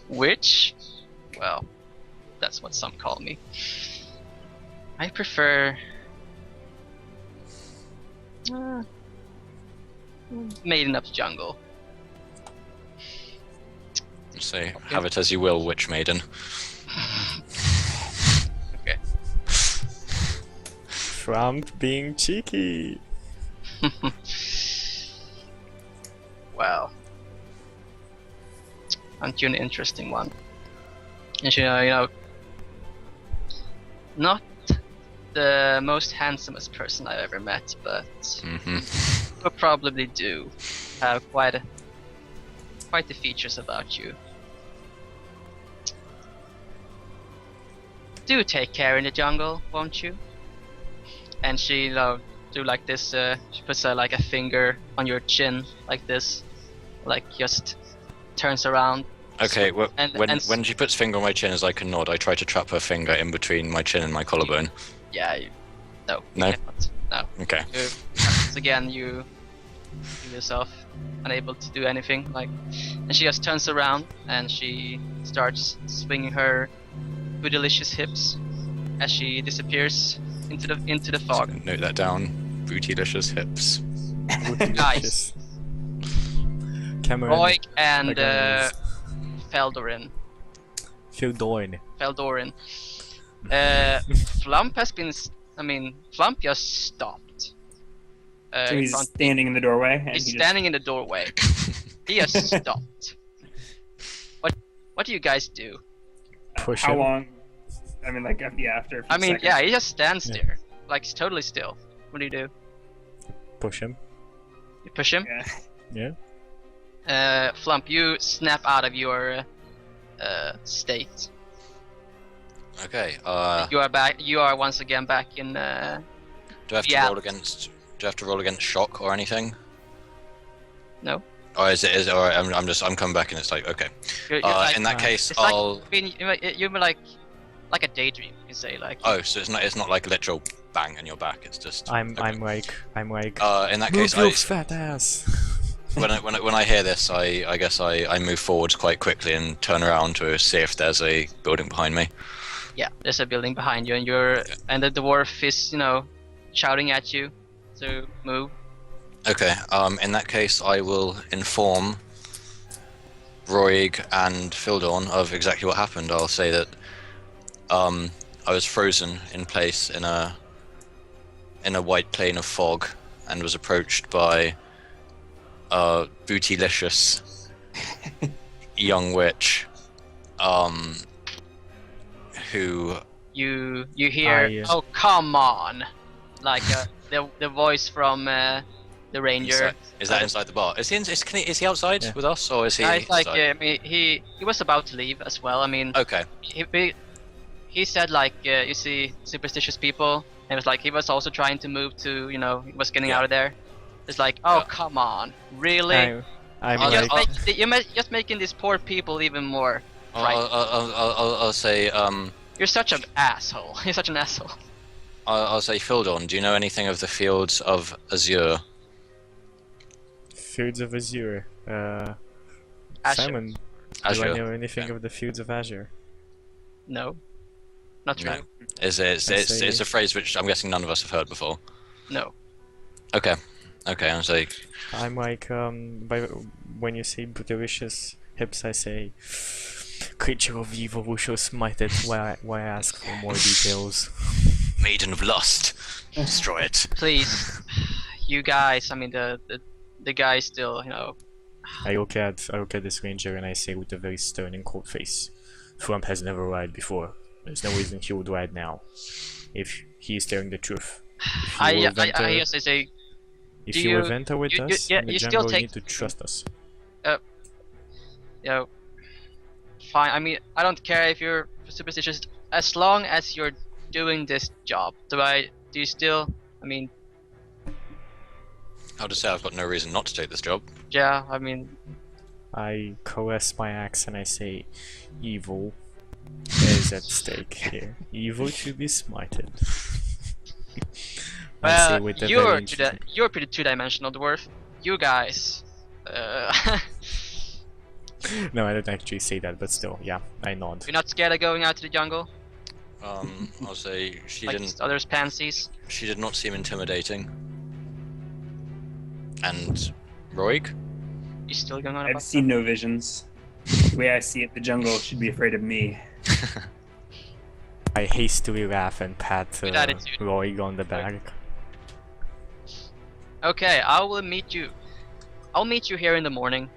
Speaker 4: Which, well, that's what some call me. I prefer Maiden of the Jungle.
Speaker 2: Say, have it as you will, witch maiden.
Speaker 4: Okay.
Speaker 1: Trump being cheeky.
Speaker 4: Well, aren't you an interesting one? And you know, not the most handsomest person I've ever met, but you probably do have quite the features about you. Do take care in the jungle, won't you? And she do like this. She puts like a finger on your chin, like this, like just turns around.
Speaker 2: Okay, well,
Speaker 4: And-
Speaker 2: when
Speaker 4: and-
Speaker 2: when she puts finger on my chin as like a nod, I try to trap her finger in between my chin and my collarbone.
Speaker 4: Yeah. No.
Speaker 2: No?
Speaker 4: You cannot. No.
Speaker 2: Okay.
Speaker 4: Once again, you yourself unable to do anything. Like, and she just turns around and she starts swinging her bootylicious hips as she disappears into the fog.
Speaker 2: Note that down. Bootylicious hips.
Speaker 4: Guys.
Speaker 1: Cameron.
Speaker 4: Roy and
Speaker 1: Like
Speaker 4: Feldorin.
Speaker 1: Fildoin.
Speaker 4: Flump has been. Flump just stopped.
Speaker 3: So
Speaker 4: in
Speaker 3: he's
Speaker 4: front-
Speaker 3: standing in the doorway, and
Speaker 4: he's
Speaker 3: he
Speaker 4: standing in the doorway. He just stopped. What do you guys do?
Speaker 1: Push
Speaker 3: How
Speaker 1: him.
Speaker 3: long? I mean, like yeah, after. A few seconds.
Speaker 4: Yeah, he just stands
Speaker 1: Yeah.
Speaker 4: there, like he's totally still. What do you do?
Speaker 1: Push him.
Speaker 4: You push him.
Speaker 3: Yeah.
Speaker 1: Yeah.
Speaker 4: Flump, you snap out of your state.
Speaker 2: Okay.
Speaker 4: You are back. You are once again back in.
Speaker 2: Do I have to
Speaker 4: yeah.
Speaker 2: roll against? Do I have to roll against shock or anything?
Speaker 4: No.
Speaker 2: Or is it? Or I'm coming back and it's like okay.
Speaker 4: You're like,
Speaker 2: In that case,
Speaker 4: it's like
Speaker 2: I'll.
Speaker 4: you're like a daydream. You can say like.
Speaker 2: Oh, so it's not like a literal bang on your back. It's just.
Speaker 1: I'm
Speaker 2: okay.
Speaker 1: like.
Speaker 2: In that
Speaker 1: Move
Speaker 2: case,
Speaker 1: your fat ass.
Speaker 2: when I hear this, I guess I move forwards quite quickly and turn around to see if there's a building behind me.
Speaker 4: Yeah, there's a building behind you, and the dwarf is shouting at you to move.
Speaker 2: Okay. In that case, I will inform Roig and Fildorn of exactly what happened. I'll say that I was frozen in place in a white plane of fog and was approached by a bootylicious young witch who
Speaker 4: You hear,
Speaker 1: yeah.
Speaker 4: oh come on, like the voice from the the ranger.
Speaker 2: Is that inside the bar? Is he, is he outside
Speaker 1: Yeah.
Speaker 2: with us, or is he
Speaker 4: It's like
Speaker 2: inside?
Speaker 4: I mean, he was about to leave as well. I mean,
Speaker 2: Okay.
Speaker 4: he said like you see superstitious people, and it was like he was also trying to move to he was getting
Speaker 2: Yeah.
Speaker 4: out of there. It's like, oh
Speaker 2: Yeah.
Speaker 4: come on, really?
Speaker 1: I'm
Speaker 2: I'll-
Speaker 1: like,
Speaker 4: You're just making these poor people even more. Right.
Speaker 2: I'll say
Speaker 4: You're such an asshole. You're such an asshole.
Speaker 2: I'll say Fildorn. Do you know anything of the Fields of Azure?
Speaker 1: Fields of Azure.
Speaker 4: Azure.
Speaker 1: Simon, do I
Speaker 2: Azure.
Speaker 1: know anything
Speaker 2: Yeah.
Speaker 1: of the Fields of Azure?
Speaker 4: No, not
Speaker 2: No.
Speaker 4: really.
Speaker 2: It's a phrase which I'm guessing none of us have heard before.
Speaker 4: No.
Speaker 2: Okay. Okay. I'll say
Speaker 1: I'm like, when you say delicious hips, I say, creature of evil who shall smite it. Why I ask for more details?
Speaker 2: Maiden of Lust. Destroy it.
Speaker 4: Please, you guys. I mean, the guy still,
Speaker 1: I look at this ranger and I say with a very stern and cold face, Flump has never lied before. There's no reason he would lie now. If he is telling the truth. If
Speaker 4: I
Speaker 1: you will venture-
Speaker 4: guess I say,
Speaker 1: if
Speaker 4: do
Speaker 1: you will
Speaker 4: you-
Speaker 1: venture with
Speaker 4: you-
Speaker 1: us
Speaker 4: yeah,
Speaker 1: in the
Speaker 4: you still
Speaker 1: jungle, you
Speaker 4: take-
Speaker 1: need to trust us.
Speaker 4: fine. I mean, I don't care if you're superstitious, as long as you're doing this job. Do you still? I mean,
Speaker 2: I'll just say I've got no reason not to take this job.
Speaker 4: yeah. I mean,
Speaker 1: I caress my axe and I say, evil is at stake here. Evil to be smited. I say
Speaker 4: well,
Speaker 1: with a
Speaker 4: you're
Speaker 1: very
Speaker 4: you're pretty two-dimensional dwarf. You guys.
Speaker 1: No, I didn't actually say that, but still, yeah, I nod.
Speaker 4: You're not scared of going out to the jungle
Speaker 2: I'll say she
Speaker 4: like
Speaker 2: didn't.
Speaker 4: others pansies?
Speaker 2: She did not seem intimidating. And Roig?
Speaker 4: You still going on
Speaker 3: I've
Speaker 4: about?
Speaker 3: seen no visions. The way I see it, the jungle should be afraid of me.
Speaker 1: I hastily laugh and pat
Speaker 4: Good attitude.
Speaker 1: Roig on the back.
Speaker 4: Okay, I will meet you. I'll meet you here in the morning.